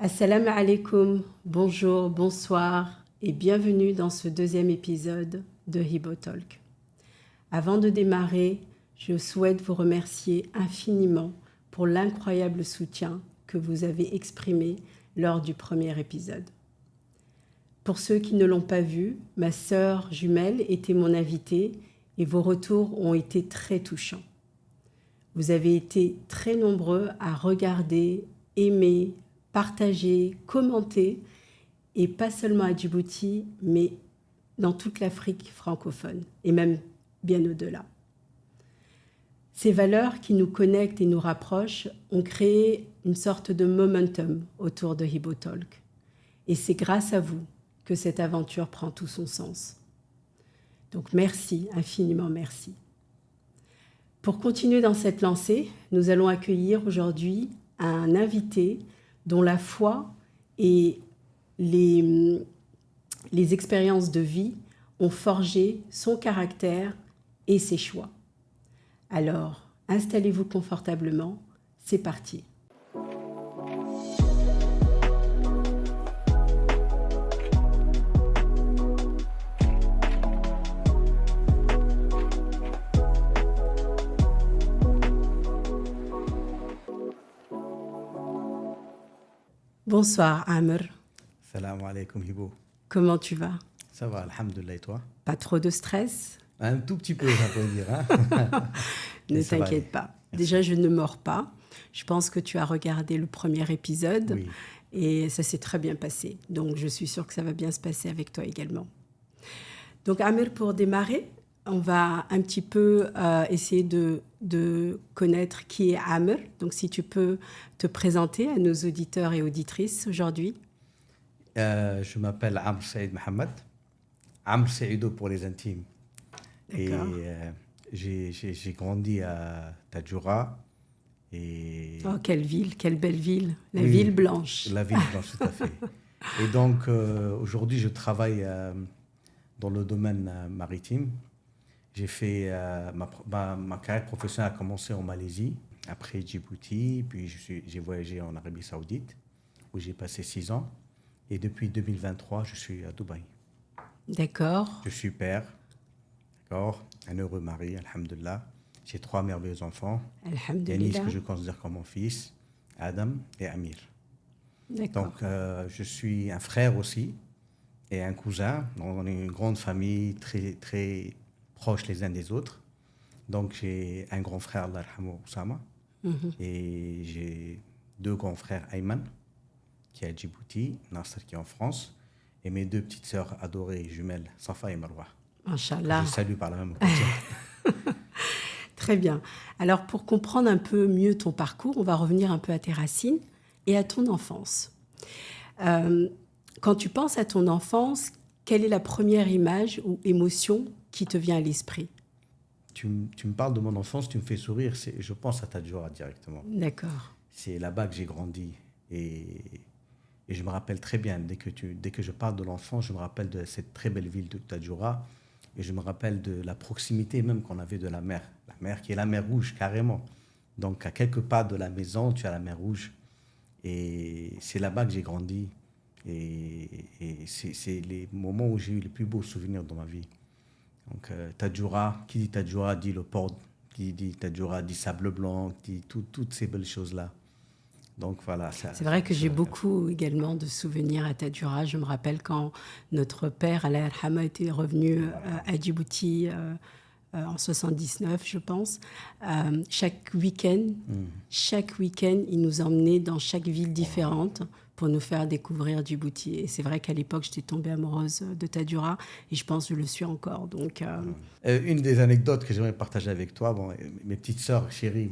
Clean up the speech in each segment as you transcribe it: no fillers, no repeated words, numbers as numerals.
Assalamu alaikum, bonjour, bonsoir et bienvenue dans ce deuxième épisode de Hibo Talk. Avant de démarrer, je souhaite vous remercier infiniment pour l'incroyable soutien que vous avez exprimé lors du premier épisode. Pour ceux qui ne l'ont pas vu, ma sœur jumelle était mon invitée et vos retours ont été très touchants. Vous avez été très nombreux à regarder, aimer, partager, commenter, et pas seulement à Djibouti, mais dans toute l'Afrique francophone, et même bien au-delà. Ces valeurs qui nous connectent et nous rapprochent ont créé une sorte de momentum autour de Hibo Talk. Et c'est grâce à vous que cette aventure prend tout son sens. Donc merci, infiniment merci. Pour continuer dans cette lancée, nous allons accueillir aujourd'hui un invité dont la foi et les expériences de vie ont forgé son caractère et ses choix. Alors, installez-vous confortablement, c'est parti. Bonsoir Amr. Salam alaikum Hibo. Comment tu vas? Ça va, alhamdoulilah, et toi? Pas trop de stress? Un tout petit peu, ça peut dire. Hein. Ne t'inquiète pas. Merci. Déjà, je ne mords pas. Je pense que tu as regardé le premier épisode et ça s'est très bien passé. Donc, je suis sûre que ça va bien se passer avec toi également. Donc, Amr, pour démarrer, on va un petit peu essayer de connaître qui est Amr. Donc, si tu peux te présenter à nos auditeurs et auditrices aujourd'hui. Je m'appelle Amr Saïd Mohamed. Amr Saïdo pour les intimes. D'accord. Et j'ai grandi à Tadjoura. Et oh, quelle ville, quelle belle ville. La ville blanche. La ville blanche, tout à fait. Et donc, aujourd'hui, je travaille dans le domaine maritime. J'ai fait ma carrière professionnelle a commencé en Malaisie, après Djibouti, puis j'ai voyagé en Arabie Saoudite, où j'ai passé 6 ans. Et depuis 2023, je suis à Dubaï. D'accord. Je suis père, d'accord, un heureux mari, alhamdoulilah. J'ai 3 merveilleux enfants. Alhamdoulilah. Yanis, que je considère comme mon fils, Adam et Amir. D'accord. Donc, je suis un frère aussi et un cousin. On est une grande famille, très, très proches les uns des autres. Donc, j'ai un grand frère, Allah yarhamou, Oussama, et j'ai 2 grands frères, Ayman, qui est à Djibouti, Nasser, qui est en France, et mes 2 petites sœurs adorées, jumelles, Safa et Marwa. Inch'Allah. Je salue par la même occasion. Très bien. Alors, pour comprendre un peu mieux ton parcours, on va revenir un peu à tes racines et à ton enfance. Quand tu penses à ton enfance, quelle est la première image ou émotion qui te vient à l'esprit? Tu me parles de mon enfance, tu me fais sourire, je pense à Tadjoura directement. D'accord. C'est là-bas que j'ai grandi. Et je me rappelle très bien, dès que je parle de l'enfance, je me rappelle de cette très belle ville de Tadjoura. Et je me rappelle de la proximité même qu'on avait de la mer. La mer qui est la mer Rouge, carrément. Donc, à quelques pas de la maison, tu as la mer Rouge. Et c'est là-bas que j'ai grandi. Et c'est les moments où j'ai eu les plus beaux souvenirs dans ma vie. Donc, Tadjoura, qui dit Tadjoura dit le port, qui dit Tadjoura dit sable blanc, dit toutes ces belles choses-là. Donc voilà. C'est vrai que j'ai beaucoup également de souvenirs à Tadjoura. Je me rappelle quand notre père, Allah yarhama, était revenu à Djibouti en 79, je pense. Chaque week-end, il nous emmenait dans chaque ville différente pour nous faire découvrir Djibouti. Et c'est vrai qu'à l'époque, j'étais tombée amoureuse de Tadjoura et je pense que je le suis encore. Donc, une des anecdotes que j'aimerais partager avec toi, bon, mes petites sœurs chéries,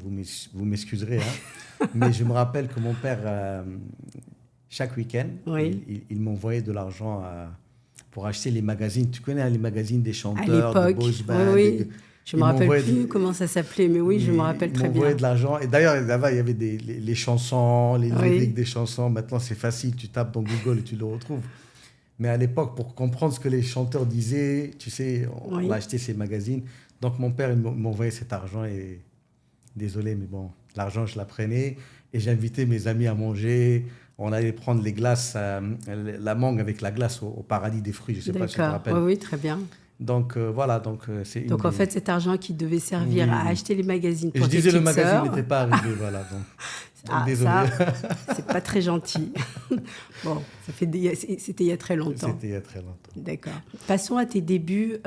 vous m'excuserez, hein, mais je me rappelle que mon père, chaque week-end, il m'envoyait de l'argent pour acheter les magazines. Tu connais les magazines des chanteurs, à de l'époque, boys band. oui. Je ne me rappelle plus comment ça s'appelait, mais oui, je me rappelle très bien. Il m'envoyait de l'argent. Et d'ailleurs, là-bas, il y avait les chansons, les lyriques des chansons. Maintenant, c'est facile, tu tapes dans Google et tu le retrouves. Mais à l'époque, pour comprendre ce que les chanteurs disaient, tu sais, on achetait ces magazines. Donc, mon père, il m'envoyait cet argent et désolé, mais bon, l'argent, je la prenais et j'invitais mes amis à manger. on allait prendre les glaces, la mangue avec la glace au paradis des fruits. Je ne sais pas si tu te D'accord. rappelles. Oui, oui, très bien. Donc voilà, c'est une Donc en des... fait, cet argent qui devait servir Oui, à oui. acheter les magazines Et pour je tes disais le petites magazine sœurs, n'était pas arrivé, voilà. Donc désolé. ça, c'est pas très gentil. Bon, c'était il y a très longtemps. C'était il y a très longtemps. D'accord. Passons à tes débuts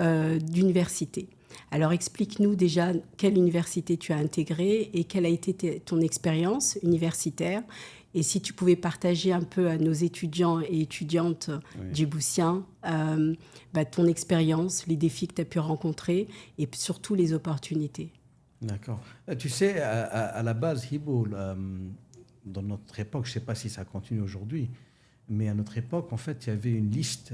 d'université. Alors explique-nous déjà quelle université tu as intégrée et quelle a été ton expérience universitaire. Et si tu pouvais partager un peu à nos étudiants et étudiantes djiboutiens ton expérience, les défis que tu as pu rencontrer et surtout les opportunités. D'accord. Tu sais, à la base, Hibo, dans notre époque, je ne sais pas si ça continue aujourd'hui, mais à notre époque, en fait, il y avait une liste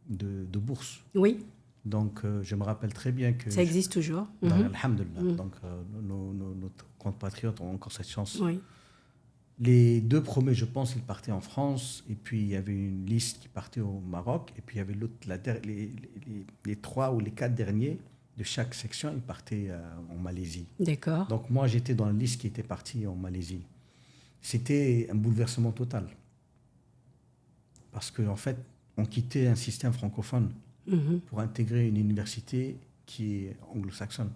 de bourses. Oui. Donc, je me rappelle très bien que... Ça existe toujours. Alhamdulillah. Donc, nos compatriotes ont encore cette chance. Oui. Les 2 premiers, je pense, ils partaient en France, et puis il y avait une liste qui partait au Maroc, et puis il y avait les 3 ou les 4 derniers de chaque section, ils partaient en Malaisie. D'accord. Donc moi, j'étais dans la liste qui était partie en Malaisie. C'était un bouleversement total. Parce qu'en fait, on quittait un système francophone pour intégrer une université qui est anglo-saxonne.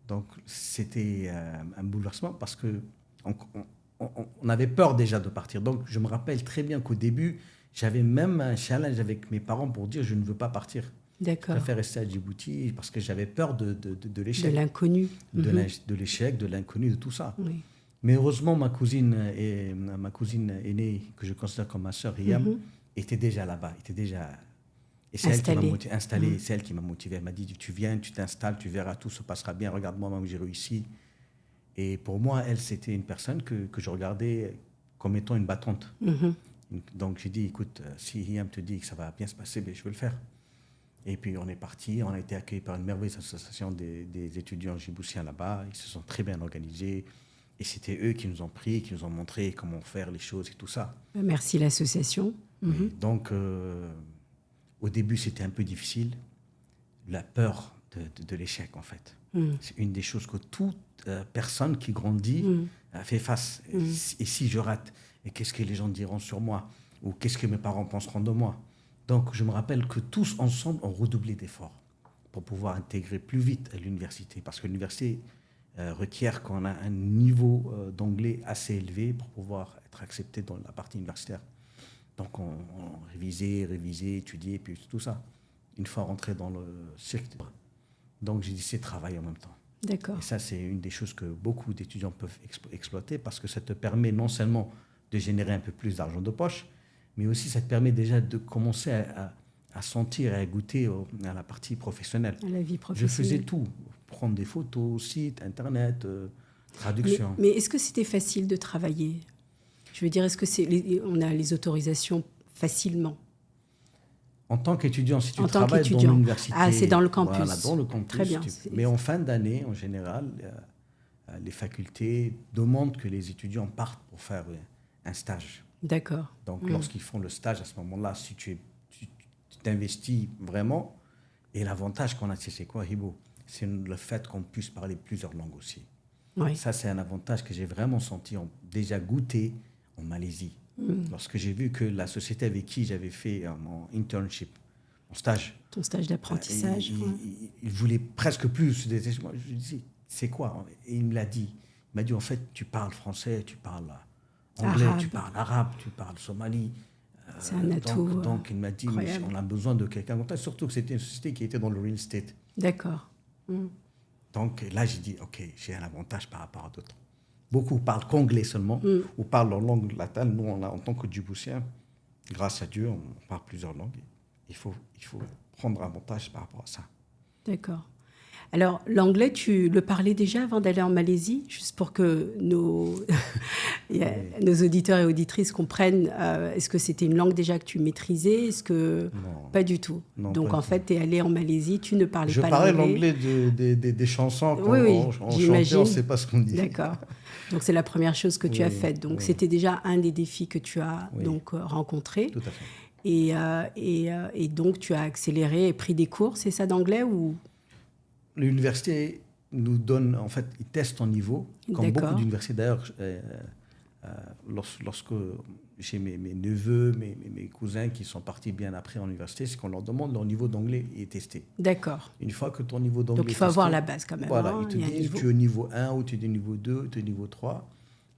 Donc c'était un bouleversement parce qu'on avait peur déjà de partir. Donc je me rappelle très bien qu'au début, j'avais même un challenge avec mes parents pour dire je ne veux pas partir. D'accord. Je préfère rester à Djibouti parce que j'avais peur de l'échec. De l'inconnu. De l'échec, de l'inconnu, de tout ça. Oui. Mais heureusement, ma cousine aînée, que je considère comme ma sœur, Riam, était déjà là-bas. Et c'est elle qui m'a installé, c'est elle qui m'a motivé. Elle m'a dit, tu viens, tu t'installes, tu verras, tout se passera bien. Regarde-moi, moi, j'ai réussi. Et pour moi, elle, c'était une personne que je regardais comme étant une battante. Donc j'ai dit, écoute, si Riam te dit que ça va bien se passer, ben, je vais le faire. Et puis on est parti, on a été accueillis par une merveilleuse association des étudiants djiboutiens là-bas. Ils se sont très bien organisés. Et c'était eux qui nous ont pris, qui nous ont montré comment faire les choses et tout ça. Merci l'association. Donc, au début, c'était un peu difficile. La peur de l'échec, en fait. C'est une des choses que toute personne qui grandit fait face. Et si je rate, et qu'est-ce que les gens diront sur moi? Ou qu'est-ce que mes parents penseront de moi? Donc, je me rappelle que tous ensemble, on redoublé d'efforts pour pouvoir intégrer plus vite à l'université. Parce que l'université requiert qu'on a un niveau d'anglais assez élevé pour pouvoir être accepté dans la partie universitaire. Donc, on révisait, étudiait, puis tout ça. Une fois rentré dans le cirque. Donc, j'ai décidé de travailler en même temps. D'accord. Et ça, c'est une des choses que beaucoup d'étudiants peuvent exploiter parce que ça te permet non seulement de générer un peu plus d'argent de poche, mais aussi ça te permet déjà de commencer à sentir et à goûter à la partie professionnelle. À la vie professionnelle. Je faisais tout. Prendre des photos, site, Internet, traduction. Mais est-ce que c'était facile de travailler? Je veux dire, est-ce que on a les autorisations facilement? En tant qu'étudiant, si tu travailles dans l'université... Ah, c'est dans le campus. Voilà, dans le campus. Très bien. Mais en fin d'année, en général, les facultés demandent que les étudiants partent pour faire un stage. D'accord. Donc, lorsqu'ils font le stage, à ce moment-là, si tu t'investis vraiment, et l'avantage qu'on a, c'est quoi, Hibo? C'est le fait qu'on puisse parler plusieurs langues aussi. Oui. Ça, c'est un avantage que j'ai vraiment senti, déjà goûté en Malaisie. Lorsque j'ai vu que la société avec qui j'avais fait mon internship, mon stage... Ton stage d'apprentissage. Il voulait presque plus. Moi, je lui disais, c'est quoi? Et il me l'a dit. Il m'a dit, en fait, tu parles français, tu parles anglais, tu parles arabe, tu parles somali. C'est un atout. Donc il m'a dit, mais on a besoin de quelqu'un comme ça, surtout que c'était une société qui était dans le real estate. D'accord. Donc là, j'ai dit, OK, j'ai un avantage par rapport à d'autres. Beaucoup parlent qu'anglais seulement, ou parlent leur langue latine. Nous, en tant que Djiboutiens, grâce à Dieu, on parle plusieurs langues. Il faut prendre avantage par rapport à ça. D'accord. Alors, l'anglais, tu le parlais déjà avant d'aller en Malaisie, juste pour que nos auditeurs et auditrices comprennent. Est-ce que c'était une langue déjà que tu maîtrisais? Est-ce que... Non. Pas du tout. Non, donc, en fait, tu es allé en Malaisie, tu ne parlais pas l'anglais. Je parlais l'anglais des chansons. Quand on chantait, on ne sait pas ce qu'on dit. D'accord. Donc, c'est la première chose que tu as faite. Donc, c'était déjà un des défis que tu as donc, rencontré. Tout à fait. Et donc, tu as accéléré et pris des cours, c'est ça, d'anglais ou... L'université nous donne, en fait, ils testent ton niveau, comme beaucoup d'universités d'ailleurs. Lorsque chez mes neveux, mes cousins qui sont partis bien après en université, c'est qu'on leur demande leur niveau d'anglais est testé. D'accord. Une fois que ton niveau d'anglais Donc, il faut est avoir testé, la base quand même. voilà, hein, ils te il y a un disent niveau. tu es au niveau 1 ou tu es au niveau 2 ou tu es au niveau 3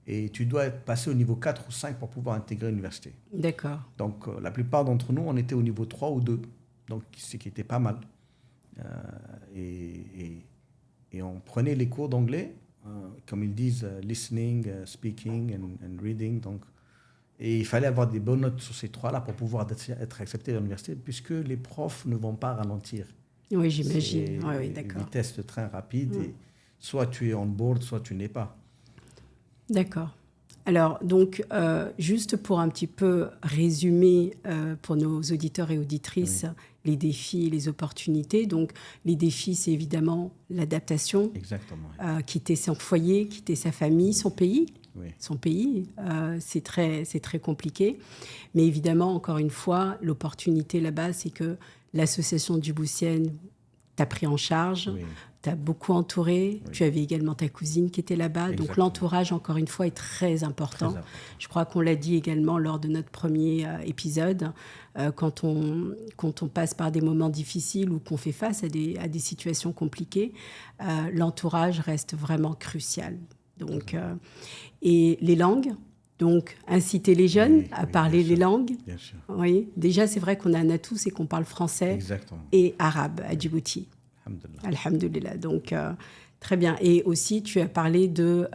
et tu dois passer au niveau 4 ou 5 pour pouvoir intégrer l'université. D'accord. Donc, la plupart d'entre nous, on était au niveau 3 ou 2, donc ce qui était pas mal. Et on prenait les cours d'anglais, comme ils disent, listening, speaking and reading. Donc, et il fallait avoir des bonnes notes sur ces trois-là pour pouvoir être accepté à l'université, puisque les profs ne vont pas ralentir. Oui, j'imagine. C'est Oui, une d'accord. vitesse de train rapide. Et soit tu es on board, soit tu n'es pas. D'accord. Alors, donc, juste pour un petit peu résumer pour nos auditeurs et auditrices les défis et les opportunités. Donc, les défis, c'est évidemment l'adaptation. Exactement. Quitter son foyer, quitter sa famille, son pays. Oui. Son pays, c'est très compliqué. Mais évidemment, encore une fois, l'opportunité là-bas, c'est que l'association Djiboutienne t'a pris en charge, Oui. t'a beaucoup entouré. Oui. Tu avais également ta cousine qui était là-bas. Exactement. Donc l'entourage, encore une fois, est très important. Très important. Je crois qu'on l'a dit également lors de notre premier épisode. Quand on passe par des moments difficiles ou qu'on fait face à des situations compliquées, l'entourage reste vraiment crucial. Donc, et les langues, donc inciter les jeunes à parler les langues. Bien sûr. Oui. Déjà, c'est vrai qu'on a un atout, c'est qu'on parle français Exactement. et arabe à Djibouti. Alhamdulillah. Alhamdulillah. Donc, très bien. Et aussi, tu as parlé de,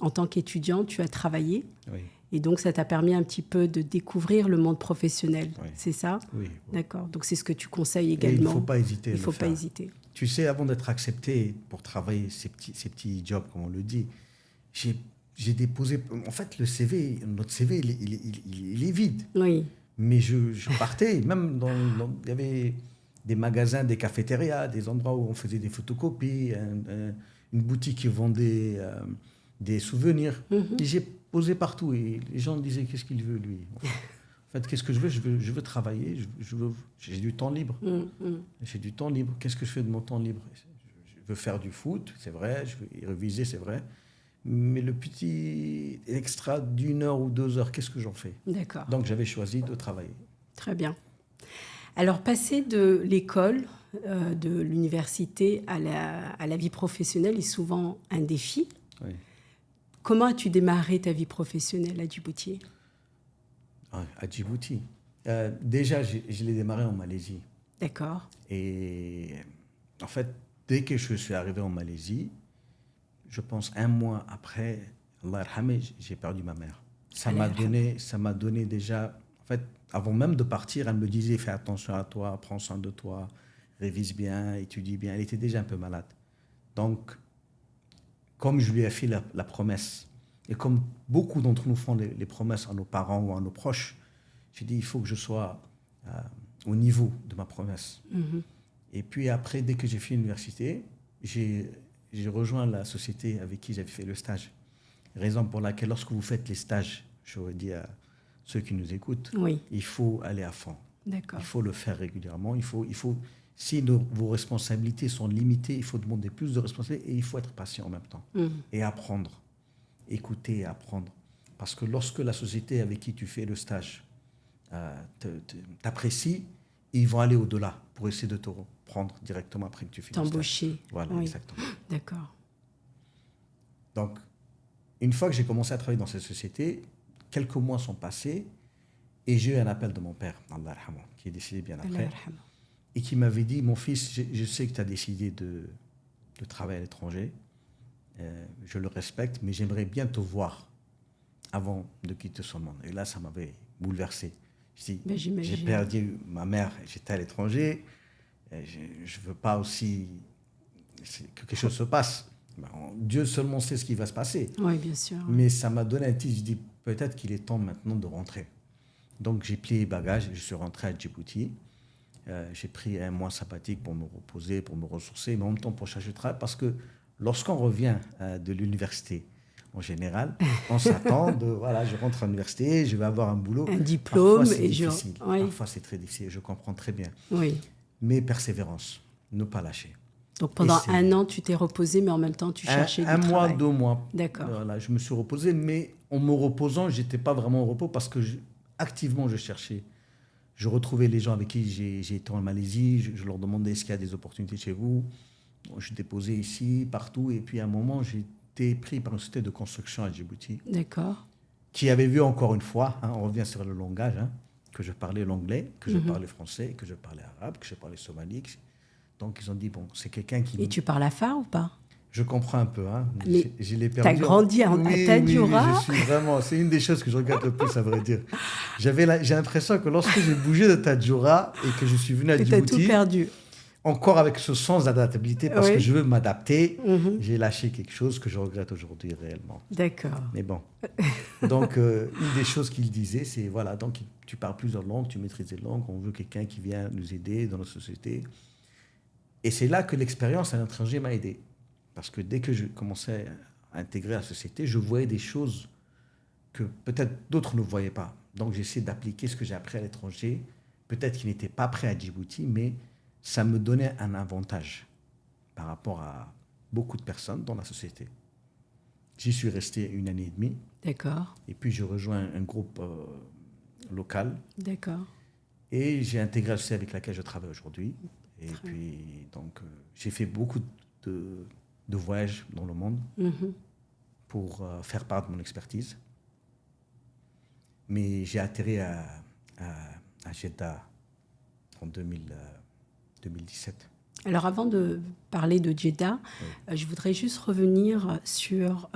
en tant qu'étudiant, tu as travaillé. Oui. Et donc, ça t'a permis un petit peu de découvrir le monde professionnel. Oui. C'est ça? Oui. D'accord. Donc, c'est ce que tu conseilles Et également. il ne faut pas hésiter. Il ne faut pas hésiter. Tu sais, avant d'être accepté pour travailler ces petits jobs, comme on le dit, j'ai déposé. En fait, notre CV, il est vide. Oui. Mais je partais, même il y avait des magasins, des cafétérias, des endroits où on faisait des photocopies, une boutique qui vendait des souvenirs. Et j'ai posé partout et les gens me disaient qu'est-ce qu'il veut lui. En fait, qu'est-ce que je veux? Je veux travailler, j'ai du temps libre. J'ai du temps libre. Qu'est-ce que je fais de mon temps libre? Je veux faire du foot, c'est vrai, je veux réviser, c'est vrai. Mais le petit extra d'1 heure ou 2 heures, qu'est-ce que j'en fais? D'accord. Donc, j'avais choisi de travailler. Très bien. Alors, passer de l'école, de l'université à la vie professionnelle est souvent un défi. Oui. Comment as-tu démarré ta vie professionnelle à Djibouti? À Djibouti. Déjà, je l'ai démarré en Malaisie. D'accord. Et en fait, dès que je suis arrivé en Malaisie, je pense 1 mois après, Allah yarhameh, j'ai perdu ma mère. Ça m'a donné déjà, en fait, avant même de partir, elle me disait fais attention à toi, prends soin de toi, révise bien, étudie bien. Elle était déjà un peu malade. Donc, comme je lui ai fait la promesse, et comme beaucoup d'entre nous font les promesses à nos parents ou à nos proches, j'ai dit il faut que je sois au niveau de ma promesse. Et puis après, dès que j'ai fait l'université, j'ai rejoint la société avec qui j'avais fait le stage. Raison pour laquelle, lorsque vous faites les stages, je dis à ceux qui nous écoutent, oui. Il faut aller à fond. D'accord. Il faut le faire régulièrement. Si vos responsabilités sont limitées, il faut demander plus de responsabilités et il faut être patient en même temps. Et apprendre. Écouter et apprendre. Parce que lorsque la société avec qui tu fais le stage t'apprécie, ils vont aller au-delà pour essayer de te prendre directement après que tu finis le stage. T'embaucher. Voilà, oui. exactement. D'accord. Donc, une fois que j'ai commencé à travailler dans cette société, quelques mois sont passés et j'ai eu un appel de mon père, Allah yarhamou, qui est décédé bien après, et qui m'avait dit, mon fils, je sais que tu as décidé de travailler à l'étranger, je le respecte, mais j'aimerais bien te voir avant de quitter ce monde. Et là, ça m'avait bouleversé. J'ai perdu ma mère, j'étais à l'étranger, je ne veux pas aussi que quelque chose se passe. Dieu seulement sait ce qui va se passer. Oui, bien sûr. Mais ça m'a donné un titre, je dis peut-être qu'il est temps maintenant de rentrer. Donc j'ai plié les bagages, je suis rentré à Djibouti. J'ai pris 1 mois sabbatique pour me reposer, pour me ressourcer, mais en même temps pour chercher du travail, parce que lorsqu'on revient de l'université, en général, on s'attend de, voilà, je rentre à l'université, je vais avoir un boulot. Un diplôme. Parfois, c'est difficile. Oui. Parfois, c'est très difficile, je comprends très bien. Oui. Mais persévérance, ne pas lâcher. Donc pendant Et un an, tu t'es reposé, mais en même temps, tu cherchais du un mois, travail. 2 mois. D'accord. Voilà, je me suis reposé, mais en me reposant, j'étais pas vraiment au repos parce que activement, je cherchais. Je retrouvais les gens avec qui j'ai été en Malaisie. Je leur demandais est-ce qu'il y a des opportunités chez vous. Je déposais ici, partout. Et puis à un moment, j'ai été pris par une société de construction à Djibouti D'accord. qui avait vu encore une fois, hein, on revient sur le langage, hein, que je parlais l'anglais, que je parlais français, que je parlais arabe, que je parlais somali. Donc ils ont dit, bon, c'est quelqu'un qui... Et tu parles afar ou pas? Je comprends un peu, hein. Mais Je l'ai tu as perdu. grandi à Oui, Tadjoura. je suis vraiment... C'est une des choses que je regrette le plus, à vrai dire. J'ai l'impression que lorsque j'ai bougé de Tadjoura et que je suis venu à Tu as tout Djibouti, perdu. encore avec ce sens d'adaptabilité, parce que Oui. je veux m'adapter, Mhm. j'ai lâché quelque chose que je regrette aujourd'hui réellement. D'accord. Mais bon. Donc, une des choses qu'il disait, c'est, voilà, donc tu parles plusieurs langues, tu maîtrises les langues, on veut quelqu'un qui vient nous aider dans notre société. Et c'est là que l'expérience à l'étranger m'a aidé. Parce que dès que je commençais à intégrer la société, je voyais des choses que peut-être d'autres ne voyaient pas. Donc, j'essaie d'appliquer ce que j'ai appris à l'étranger, peut-être qu'il n'était pas prêt à Djibouti, mais ça me donnait un avantage par rapport à beaucoup de personnes dans la société. J'y suis resté 1 année et demie. D'accord. Et puis, je rejoins un groupe local. D'accord. Et j'ai intégré la société avec laquelle je travaille aujourd'hui. Et Très puis, donc, j'ai fait beaucoup de voyages dans le monde Mhm. pour faire part de mon expertise. Mais j'ai atterri à Jeddah en 2017. Alors avant de parler de Jeddah, je voudrais juste revenir sur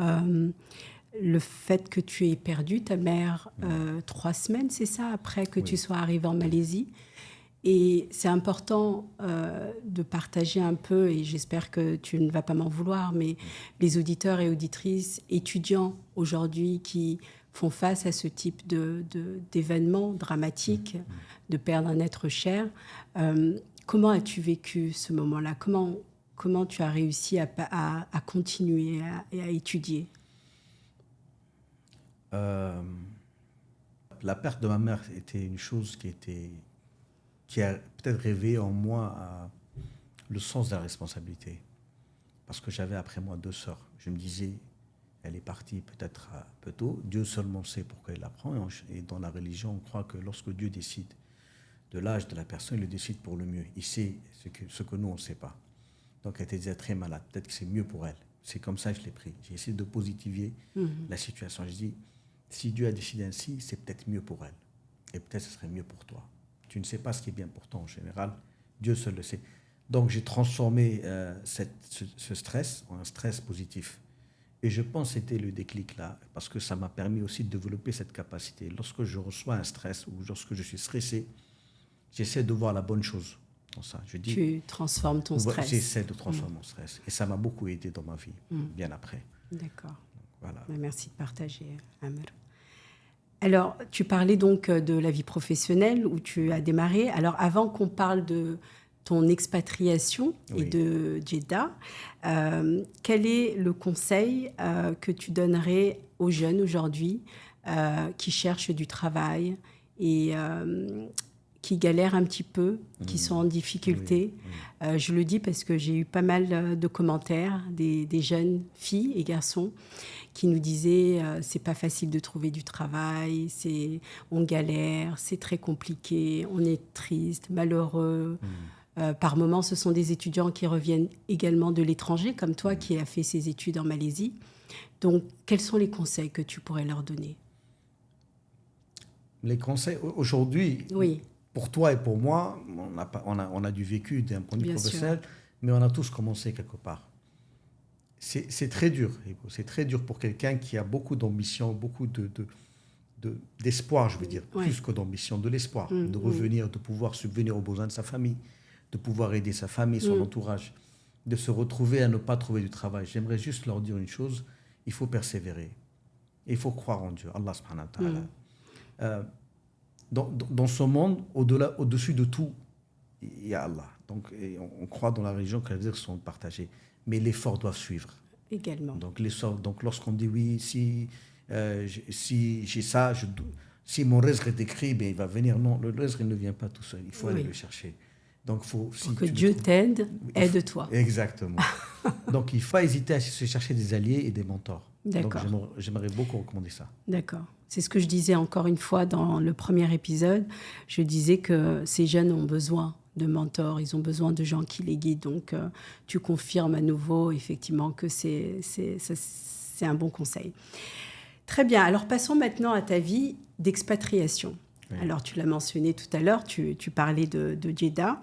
le fait que tu aies perdu ta mère 3 semaines, c'est ça, après que tu sois arrivé en Malaisie. Et c'est important de partager un peu, et j'espère que tu ne vas pas m'en vouloir, mais les auditeurs et auditrices, étudiants aujourd'hui qui font face à ce type d'événements dramatiques, de perdre un être cher. Comment as-tu vécu ce moment-là? Comment tu as réussi à continuer et à étudier? La perte de ma mère était une chose qui a peut-être réveillé en moi le sens de la responsabilité. Parce que j'avais après moi 2 sœurs. Je me disais, elle est partie peut-être un peu tôt. Dieu seulement sait pourquoi il la prend. Et dans la religion, on croit que lorsque Dieu décide de l'âge de la personne, il le décide pour le mieux. Il sait ce que nous, on ne sait pas. Donc elle était déjà très malade. Peut-être que c'est mieux pour elle. C'est comme ça que je l'ai pris. J'ai essayé de positiver la situation. Je dis, si Dieu a décidé ainsi, c'est peut-être mieux pour elle. Et peut-être ce serait mieux pour toi. Tu ne sais pas ce qui est bien pour toi en général. Dieu seul le sait. Donc j'ai transformé ce stress en un stress positif. Et je pense que c'était le déclic là, parce que ça m'a permis aussi de développer cette capacité. Lorsque je reçois un stress ou lorsque je suis stressé, j'essaie de voir la bonne chose dans ça. Je dis, Tu transformes ton stress. j'essaie de transformer mon stress. Et ça m'a beaucoup aidé dans ma vie, bien après. D'accord. Voilà. Merci de partager, Amer. Alors, tu parlais donc de la vie professionnelle où tu as démarré. Alors, avant qu'on parle de ton expatriation et de Jeddah, quel est le conseil que tu donnerais aux jeunes aujourd'hui qui cherchent du travail et qui galèrent un petit peu, qui sont en difficulté? Je le dis parce que j'ai eu pas mal de commentaires des jeunes filles et garçons qui nous disaient c'est pas facile de trouver du travail, on galère, c'est très compliqué, on est triste, malheureux. Par moments, ce sont des étudiants qui reviennent également de l'étranger, comme toi qui as fait ses études en Malaisie. Donc, quels sont les conseils que tu pourrais leur donner? Les conseils, aujourd'hui, pour toi et pour moi, on a du vécu d'un point de vue professionnel, mais on a tous commencé quelque part. C'est très dur. C'est très dur pour quelqu'un qui a beaucoup d'ambition, beaucoup d'espoir, je veux dire, plus que d'ambition, de l'espoir, de revenir, de pouvoir subvenir aux besoins de sa famille, de pouvoir aider sa famille, son entourage, de se retrouver à ne pas trouver du travail. J'aimerais juste leur dire une chose, il faut persévérer. Il faut croire en Dieu, Allah subhanahu wa ta'ala. Dans ce monde, au-dessus de tout, il y a Allah. Donc, on croit dans la religion que les versets sont partagés. Mais l'effort doit suivre. Également. Donc lorsqu'on dit oui, si j'ai ça, si mon rizq est écrit, ben, il va venir. Non, le rizq ne vient pas tout seul. Il faut aller le chercher. Donc, pour que Dieu t'aide, aide-toi. Exactement. Donc, il ne faut pas hésiter à se chercher des alliés et des mentors. D'accord. Donc, j'aimerais beaucoup recommander ça. D'accord. C'est ce que je disais encore une fois dans le premier épisode. Je disais que ces jeunes ont besoin de mentors, ils ont besoin de gens qui les guident. Donc, tu confirmes à nouveau, effectivement, que c'est un bon conseil. Très bien. Alors, passons maintenant à ta vie d'expatriation. Oui. Alors, tu l'as mentionné tout à l'heure, tu parlais de Jeddah.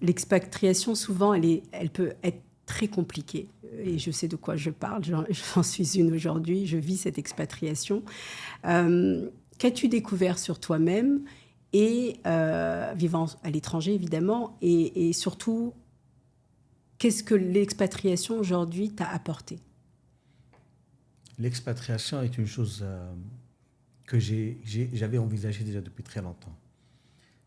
L'expatriation, souvent, elle peut être très compliquée. Et je sais de quoi je parle. J'en suis une aujourd'hui. Je vis cette expatriation. Qu'as-tu découvert sur toi-même et vivant à l'étranger, évidemment, et surtout, qu'est-ce que l'expatriation aujourd'hui t'a apporté? L'expatriation est une chose que j'avais envisagée déjà depuis très longtemps.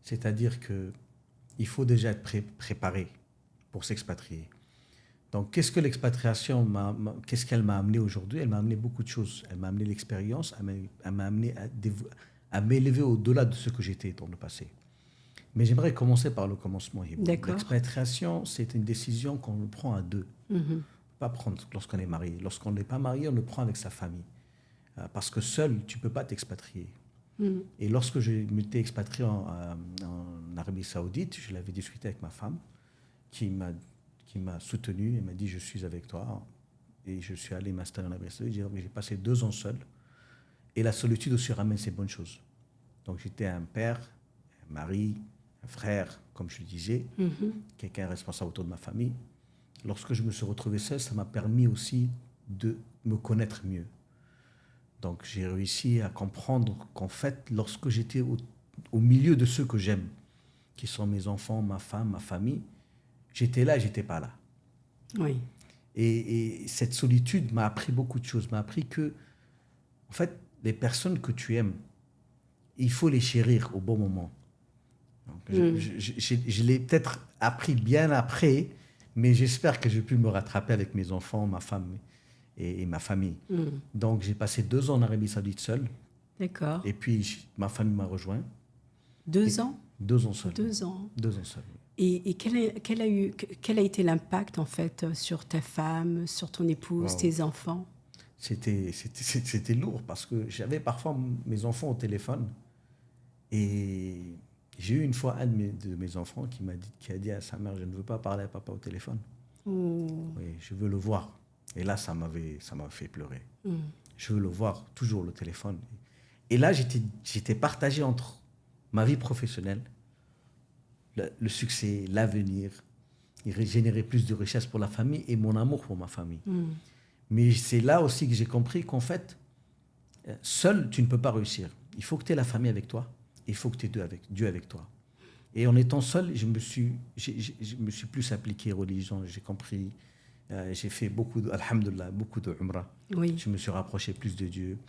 C'est-à-dire qu'il faut déjà être préparé pour s'expatrier. Donc, qu'est-ce que l'expatriation qu'est-ce qu'elle m'a amené aujourd'hui? Elle m'a amené beaucoup de choses. Elle m'a amené l'expérience, elle m'a amené à m'élever au-delà de ce que j'étais dans le passé. Mais j'aimerais commencer par le commencement. D'accord. L'expatriation, c'est une décision qu'on prend à deux. Mm-hmm. Pas prendre lorsqu'on est marié. Lorsqu'on n'est pas marié, on le prend avec sa famille. Parce que seul, tu ne peux pas t'expatrier. Mm-hmm. Et lorsque je m'étais expatrié en Arabie Saoudite, je l'avais discuté avec ma femme, qui m'a soutenu et m'a dit « je suis avec toi ». Et je suis allé m'installer en Arabie Saoudite. J'ai passé 2 ans seul. Et la solitude aussi ramène ses bonnes choses. Donc j'étais un père, un mari, un frère, comme je le disais, quelqu'un responsable autour de ma famille. Lorsque je me suis retrouvé seul, ça m'a permis aussi de me connaître mieux. Donc j'ai réussi à comprendre qu'en fait, lorsque j'étais au milieu de ceux que j'aime, qui sont mes enfants, ma femme, ma famille, j'étais là et j'étais pas là. Oui. Et cette solitude m'a appris beaucoup de choses. M'a appris que, en fait, les personnes que tu aimes, il faut les chérir au bon moment. Donc, je l'ai peut-être appris bien après, mais j'espère que j'ai pu me rattraper avec mes enfants, ma femme et ma famille. Donc, j'ai passé 2 ans en Arabie Saoudite seul. D'accord. Et puis, ma famille m'a rejoint. 2 ans? 2 ans seul. 2 ans. 2 ans seul. Et quel a été l'impact, en fait, sur ta femme, sur ton épouse, tes enfants? C'était lourd parce que j'avais parfois mes enfants au téléphone et j'ai eu une fois un de mes enfants qui a dit à sa mère « je ne veux pas parler à papa au téléphone ». Oui, je veux le voir. Et là, ça m'a fait pleurer. Je veux le voir, toujours le téléphone. Et là, j'étais partagé entre ma vie professionnelle, le succès, l'avenir, générer plus de richesse pour la famille et mon amour pour ma famille. Mais c'est là aussi que j'ai compris qu'en fait, seul, tu ne peux pas réussir. Il faut que tu aies la famille avec toi. Il faut que tu aies Dieu avec toi. Et en étant seul, je me suis plus appliqué aux religions. J'ai compris. J'ai fait alhamdoulilah, beaucoup de umrah. Oui. Je me suis rapproché plus de Dieu.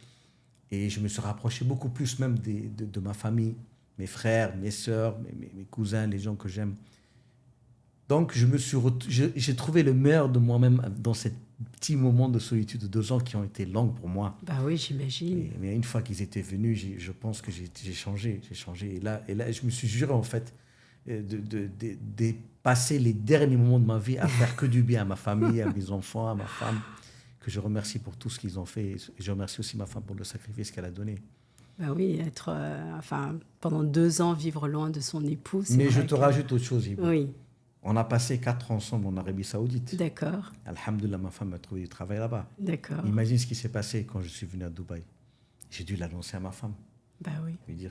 Et je me suis rapproché beaucoup plus même de ma famille, mes frères, mes sœurs, mes cousins, les gens que j'aime. Donc, j'ai trouvé le meilleur de moi-même dans ces petits moments de solitude de 2 ans qui ont été longs pour moi. Bah oui, j'imagine. Mais une fois qu'ils étaient venus, je pense que j'ai changé. Et là, je me suis juré, en fait, de passer les derniers moments de ma vie à faire que du bien à ma famille, à mes enfants, à ma femme, que je remercie pour tout ce qu'ils ont fait. Et je remercie aussi ma femme pour le sacrifice qu'elle a donné. Bah oui, pendant 2 ans, vivre loin de son époux. Mais je te rajoute autre chose, Ibo. Oui. On a passé 4 ans ensemble en Arabie Saoudite. D'accord. Alhamdoulilah, ma femme a trouvé du travail là-bas. D'accord. Imagine ce qui s'est passé quand je suis venu à Dubaï. J'ai dû l'annoncer à ma femme. Bah oui. Lui dire,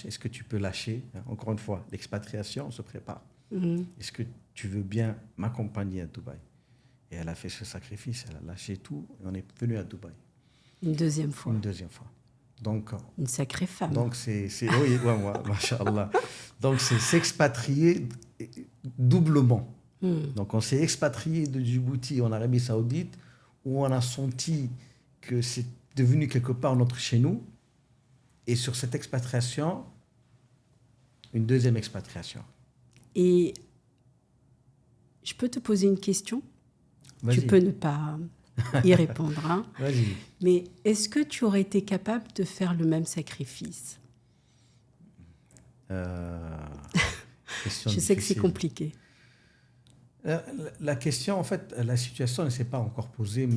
est-ce que tu peux lâcher? Encore une fois, l'expatriation, on se prépare. Est-ce que tu veux bien m'accompagner à Dubaï? Et elle a fait ce sacrifice, elle a lâché tout et on est venu à Dubaï. Une deuxième fois. Une deuxième fois. Donc, une sacrée femme. Donc, oui, machallah. Donc, c'est s'expatrier doublement. Donc, on s'est expatrié de Djibouti en Arabie Saoudite, où on a senti que c'est devenu quelque part notre chez nous. Et sur cette expatriation, une deuxième expatriation. Et je peux te poser une question? Vas-y. Tu peux ne pas y répondre. Hein. Vas-y. Mais est-ce que tu aurais été capable de faire le même sacrifice? Question Je sais que c'est difficile. compliqué. La question, en fait, la situation ne s'est pas encore posée,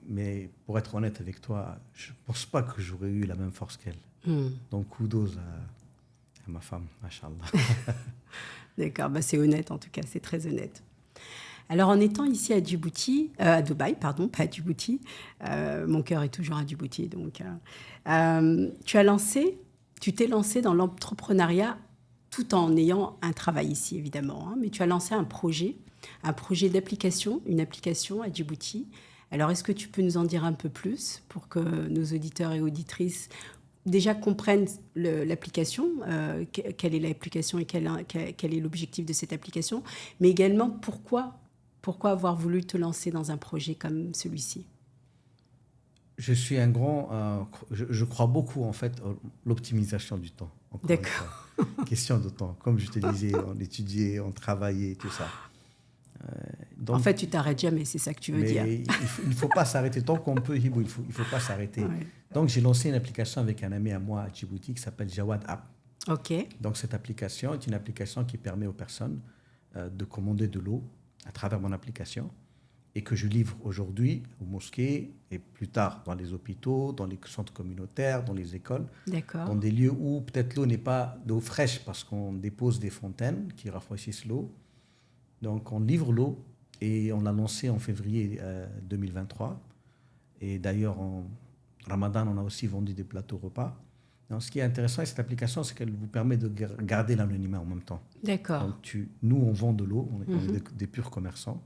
mais pour être honnête avec toi, je ne pense pas que j'aurais eu la même force qu'elle. Hmm. Donc, kudos à ma femme, machallah. D'accord, bah, c'est honnête en tout cas, c'est très honnête. Alors en étant ici à Djibouti, à Dubaï, pardon, pas à Djibouti, mon cœur est toujours à Djibouti, donc tu t'es lancé dans l'entrepreneuriat tout en ayant un travail ici évidemment, hein, mais tu as lancé un projet d'application, une application à Djibouti. Alors est-ce que tu peux nous en dire un peu plus pour que nos auditeurs et auditrices déjà comprennent l'application, quelle est l'application et quel est l'objectif de cette application, mais également pourquoi avoir voulu te lancer dans un projet comme celui-ci? Je suis un grand. Je crois beaucoup, en fait, à l'optimisation du temps, encore une fois. D'accord. Question de temps. Comme je te disais, on étudiait, on travaillait, tout ça. En Donc, fait, tu t'arrêtes jamais, c'est ça que tu veux dire. mais il faut pas s'arrêter. Tant qu'on peut, Hibo, il faut pas s'arrêter. Ouais. Donc, j'ai lancé une application avec un ami à moi à Djibouti qui s'appelle Jawad App. Ok, Donc, cette application est une application qui permet aux personnes de commander de l'eau à travers mon application et que je livre aujourd'hui aux mosquées et plus tard dans les hôpitaux, dans les centres communautaires, dans les écoles, d'accord, dans des lieux où peut-être l'eau n'est pas d'eau fraîche parce qu'on dépose des fontaines qui rafraîchissent l'eau. Donc, on livre l'eau et on l'a lancé en février 2023. Et d'ailleurs, en Ramadan, on a aussi vendu des plateaux repas. Donc, ce qui est intéressant avec cette application, c'est qu'elle vous permet de garder l'anonymat en même temps. d'accord. Donc, nous, on vend de l'eau, on est des purs commerçants,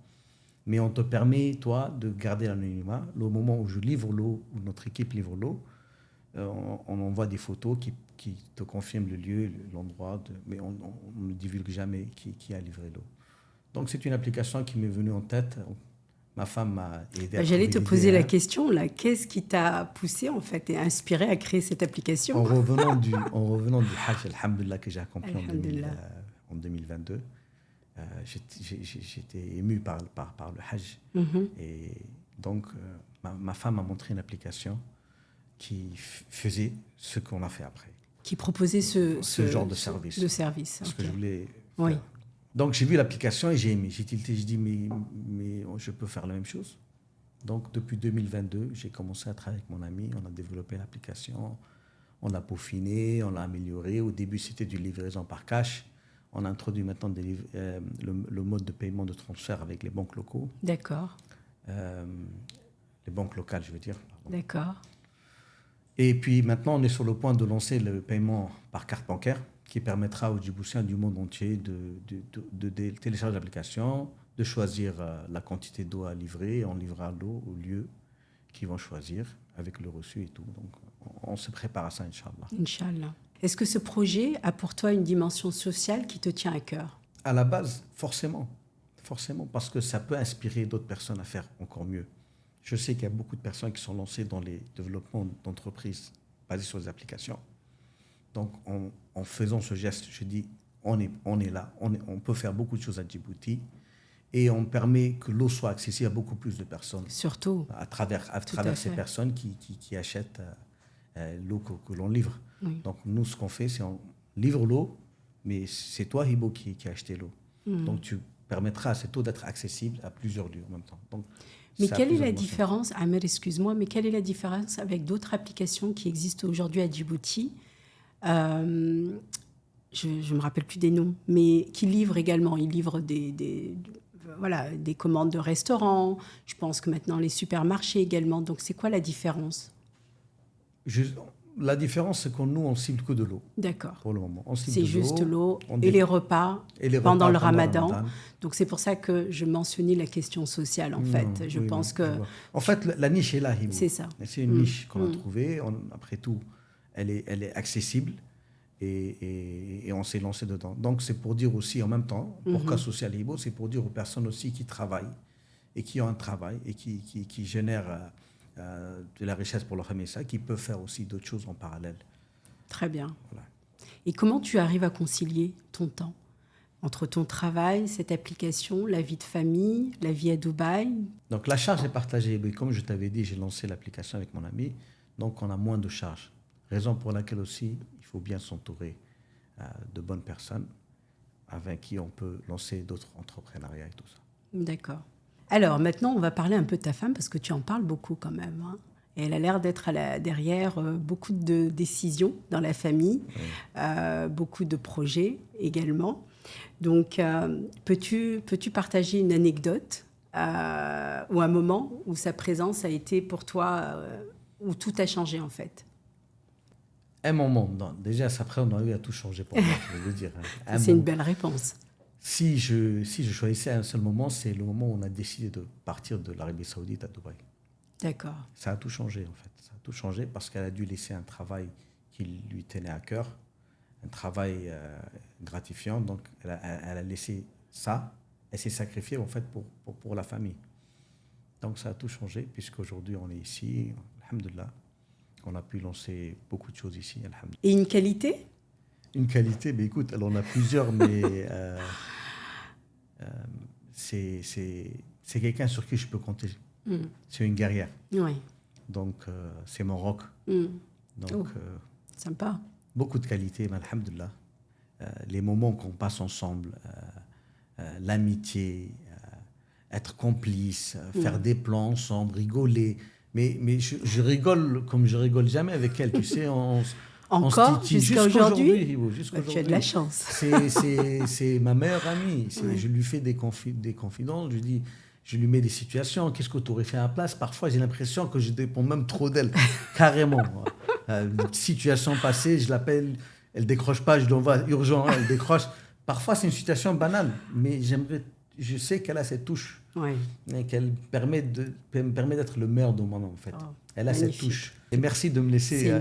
mais on te permet, toi, de garder l'anonymat. Au moment où je livre l'eau, où notre équipe livre l'eau, on envoie des photos qui te confirment le lieu, l'endroit, mais on ne divulgue jamais qui a livré l'eau. Donc, c'est une application qui m'est venue en tête. Ma femme m'a aidé à J'allais trouver te l'idée, poser la hein. question, là. Qu'est-ce qui t'a poussé, en fait, et inspiré à créer cette application? En revenant du Hajj, alhamdoulilah, que j'ai accompli Alhamdulillah. en 2022, j'étais ému par le Hajj. Mhm. Et donc, ma femme m'a montré une application qui faisait ce qu'on a fait après. Qui proposait Ce genre de service. de service. Parce Ok. que je voulais Oui. faire. Donc, j'ai vu l'application et j'ai aimé. J'ai tilté, je dis, mais je peux faire la même chose. Donc, depuis 2022, j'ai commencé à travailler avec mon ami. On a développé l'application, on l'a peaufiné, on l'a amélioré. Au début, c'était du livraison par cash. On a introduit maintenant le mode de paiement de transfert avec les banques locaux. D'accord, Les banques locales, je veux dire. Pardon. d'accord. Et puis maintenant, on est sur le point de lancer le paiement par carte bancaire qui permettra aux Djiboutiens du monde entier de télécharger l'application, de choisir la quantité d'eau à livrer et on livrera l'eau au lieu qu'ils vont choisir avec le reçu et tout. Donc, on se prépare à ça, Inch'Allah. Inch'Allah. Est-ce que ce projet a pour toi une dimension sociale qui te tient à cœur? À la base, forcément, parce que ça peut inspirer d'autres personnes à faire encore mieux. Je sais qu'il y a beaucoup de personnes qui sont lancées dans les développements d'entreprises basées sur les applications. Donc, en faisant ce geste, je dis, on est là, on peut faire beaucoup de choses à Djibouti et on permet que l'eau soit accessible à beaucoup plus de personnes Surtout. à travers Tout à ces fait. personnes qui achètent l'eau que l'on livre. Oui. Donc, nous, ce qu'on fait, c'est on livre l'eau, mais c'est toi, Hibo, qui a acheté l'eau. Donc, tu permettras à cette eau d'être accessible à plusieurs lieux en même temps. Donc, Mais ça a quelle est plusieurs la dimensions. différence, Ahmed, excuse-moi, mais quelle est la différence avec d'autres applications qui existent aujourd'hui à Djibouti? Je ne me rappelle plus des noms, mais qui livrent également. Ils livrent voilà, des commandes de restaurants. Je pense que maintenant les supermarchés également. Donc c'est quoi la différence? La différence, c'est que nous, on cible que de l'eau D'accord. pour le moment. On cible C'est de juste l'eau on et dé- les repas et les pendant repas le pendant Ramadan. Donc c'est pour ça que je mentionnais la question sociale en fait. Non, Je oui, pense oui, que je vois. En fait, la niche est là, Hibo. c'est ça. C'est une niche qu'on a trouvée. Après tout, elle est accessible et on s'est lancé dedans. Donc, c'est pour dire aussi en même temps, pourquoi Social Hibo, c'est pour dire aux personnes aussi qui travaillent et qui ont un travail et qui génèrent de la richesse pour leur famille, ça, qui peuvent faire aussi d'autres choses en parallèle. Très bien. Voilà. Et comment tu arrives à concilier ton temps entre ton travail, cette application, la vie de famille, la vie à Dubaï? Donc, la charge est partagée. Mais comme je t'avais dit, j'ai lancé l'application avec mon ami, donc on a moins de charges. Raison pour laquelle aussi, il faut bien s'entourer de bonnes personnes. avec qui on peut lancer d'autres entrepreneuriats et tout ça. D'accord. Alors maintenant, on va parler un peu de ta femme parce que tu en parles beaucoup quand même. Hein. Et elle a l'air d'être derrière beaucoup de décisions dans la famille, beaucoup de projets également. Donc, peux-tu partager une anecdote ou un moment où sa présence a été pour toi, où tout a changé en fait? Un moment, non, déjà, après, on a eu à tout changer pour moi, je veux dire. Hein. C'est une belle réponse. Si je choisissais un seul moment, c'est le moment où on a décidé de partir de l'Arabie Saoudite à Dubaï. D'accord. Ça a tout changé, en fait. Ça a tout changé parce qu'elle a dû laisser un travail qui lui tenait à cœur, un travail gratifiant. Donc, elle a laissé ça. Elle s'est sacrifiée, en fait, pour la famille. Donc, ça a tout changé, puisqu'aujourd'hui, on est ici, alhamdoulilah. On a pu lancer beaucoup de choses ici, alhamdoulilah. Et une qualité? Une qualité, mais écoute, elle en a plusieurs, mais c'est quelqu'un sur qui je peux compter. C'est une guerrière. Oui. Donc, c'est mon rock. Donc, sympa. Beaucoup de qualités, mais alhamdoulilah. Les moments qu'on passe ensemble, l'amitié, être complice, faire des plans ensemble, rigoler. Mais je rigole comme je rigole jamais avec elle, tu sais. Encore jusqu'à aujourd'hui. Tu as de la chance. C'est ma meilleure amie. Je lui fais des confidences. Je lui mets des situations. Qu'est-ce que tu aurais fait à la place? Parfois, j'ai l'impression que je dépends même trop d'elle, carrément. Des situations passées, je l'appelle, elle décroche pas, je lui envoie urgent, elle décroche. Parfois, c'est une situation banale, mais je sais qu'elle a cette touche. Oui. Et qu'elle me permet d'être le meilleur de moi, en fait. Oh, elle a magnifique. Cette touche. Et merci de me laisser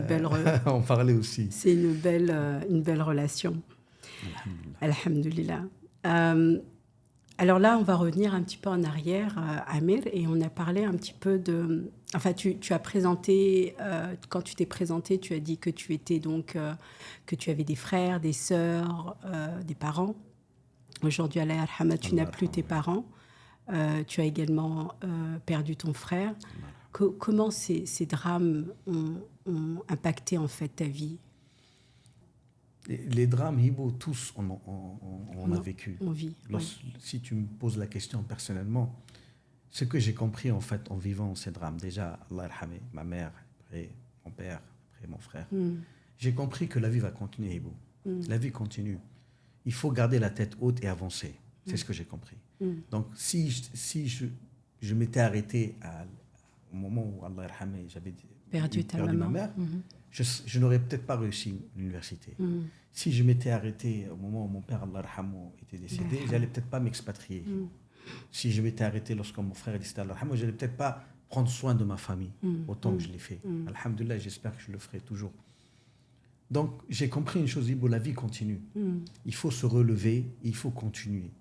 en parler aussi. C'est une belle relation. Alhamdulillah. Alors là, on va revenir un petit peu en arrière, Amir, et on a parlé un petit peu de... Enfin, tu as présenté, quand tu t'es présenté, tu as dit que tu étais donc, que tu avais des frères, des sœurs, des parents. Aujourd'hui, Allah yarhama, tu n'as plus tes parents. Tu as également perdu ton frère. Comment ces drames ont impacté en fait ta vie? Les drames, Hibo, tous on a vécu. On vit. Si tu me poses la question personnellement, ce que j'ai compris en fait en vivant ces drames, déjà, Allah yarhame, ma mère, après mon père, après mon frère, j'ai compris que la vie va continuer, Hibo. La vie continue. Il faut garder la tête haute et avancer. C'est ce que j'ai compris. Donc, si je m'étais arrêté au moment où, Allah yarhame, j'avais perdu ma mère, je n'aurais peut-être pas réussi l'université. Si je m'étais arrêté au moment où mon père, Allah yarhame, était décédé, je n'allais peut-être pas m'expatrier. Si je m'étais arrêté lorsque mon frère est décédé, Allah yarhame, je n'allais peut-être pas prendre soin de ma famille autant que je l'ai fait. Alhamdulillah, j'espère que je le ferai toujours. Donc, j'ai compris une chose, la vie continue. Il faut se relever, il faut continuer.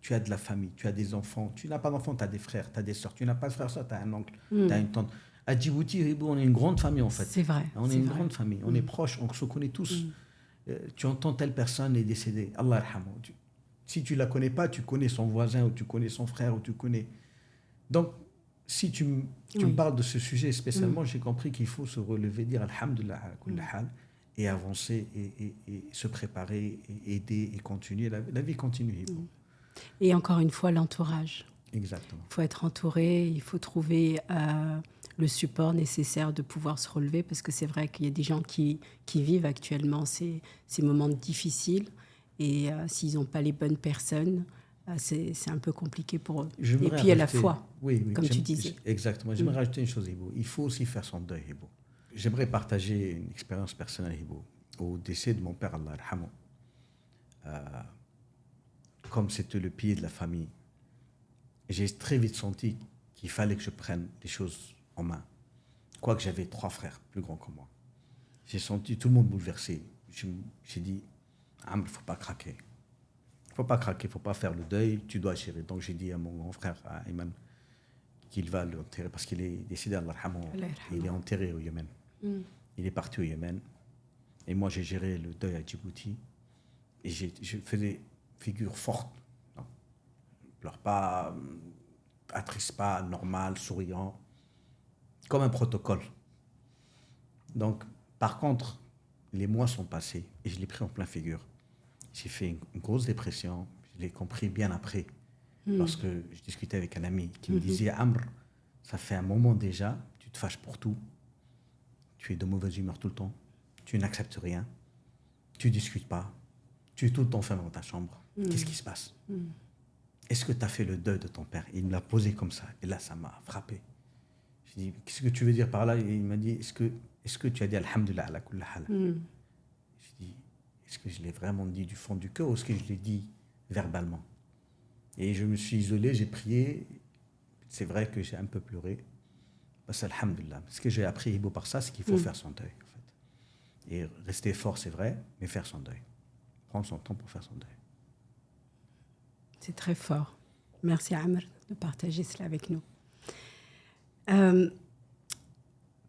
Tu as de la famille, tu as des enfants. Tu n'as pas d'enfants, tu as des frères, tu as des soeurs. Tu n'as pas de frères, tu as un oncle, tu as une tante. À Djibouti, on est une grande famille en fait. C'est vrai. On est une grande famille, on est proches, on se connaît tous. Tu entends telle personne est décédée, Allah yarhamu. Si tu ne la connais pas, tu connais son voisin, ou tu connais son frère, ou tu connais... Donc, si tu me parles de ce sujet spécialement, j'ai compris qu'il faut se relever, dire Alhamdulillah ala kulli hal, et avancer, et se préparer, et aider, et continuer. La vie continue. Et encore une fois, l'entourage. Exactement. Il faut être entouré, il faut trouver le support nécessaire de pouvoir se relever, parce que c'est vrai qu'il y a des gens qui vivent actuellement ces moments difficiles, et s'ils n'ont pas les bonnes personnes, c'est un peu compliqué pour eux. Et puis à la foi, comme tu disais. Exactement. J'aimerais rajouter une chose, Hibo. Il faut aussi faire son deuil, Hibo. J'aimerais partager une expérience personnelle, Hibo. Au décès de mon père, Allah yarhamu, comme c'était le pilier de la famille, j'ai très vite senti qu'il fallait que je prenne les choses en main. Quoique j'avais 3 frères plus grands que moi. J'ai senti tout le monde bouleversé. J'ai dit, il ne faut pas craquer. Il ne faut pas craquer, il ne faut pas faire le deuil, tu dois gérer. Donc j'ai dit à mon grand frère, à Ayman, qu'il va l'enterrer, parce qu'il est décédé, Allah yarhamu, et il est enterré au Yémen. Il est parti au Yémen. Et moi, j'ai géré le deuil à Djibouti. Et je faisais figure forte. Non. Je pleure pas, attriste pas, normal, souriant. Comme un protocole. Donc, par contre, les mois sont passés et je l'ai pris en plein figure. J'ai fait une grosse dépression. Je l'ai compris bien après. Lorsque je discutais avec un ami qui me disait, Amr, ça fait un moment déjà, tu te fâches pour tout. Tu es de mauvaise humeur tout le temps. Tu n'acceptes rien. Tu ne discutes pas. Tu es tout le temps fermé dans ta chambre. Qu'est-ce qui se passe? Est-ce que tu as fait le deuil de ton père? Il me l'a posé comme ça. Et là, ça m'a frappé. Je dis, qu'est-ce que tu veux dire par là? Et il m'a dit, est-ce que tu as dit Alhamdulillah ala kulli hal? Je dis, est-ce que je l'ai vraiment dit du fond du cœur ou est-ce que je l'ai dit verbalement? Et je me suis isolé, j'ai prié. C'est vrai que j'ai un peu pleuré. Parce Alhamdulillah. Ce que j'ai appris Hibo par ça, c'est qu'il faut faire son deuil. En fait. Et rester fort, c'est vrai, mais faire son deuil. Prendre son temps pour faire son deuil. C'est très fort. Merci Amr de partager cela avec nous.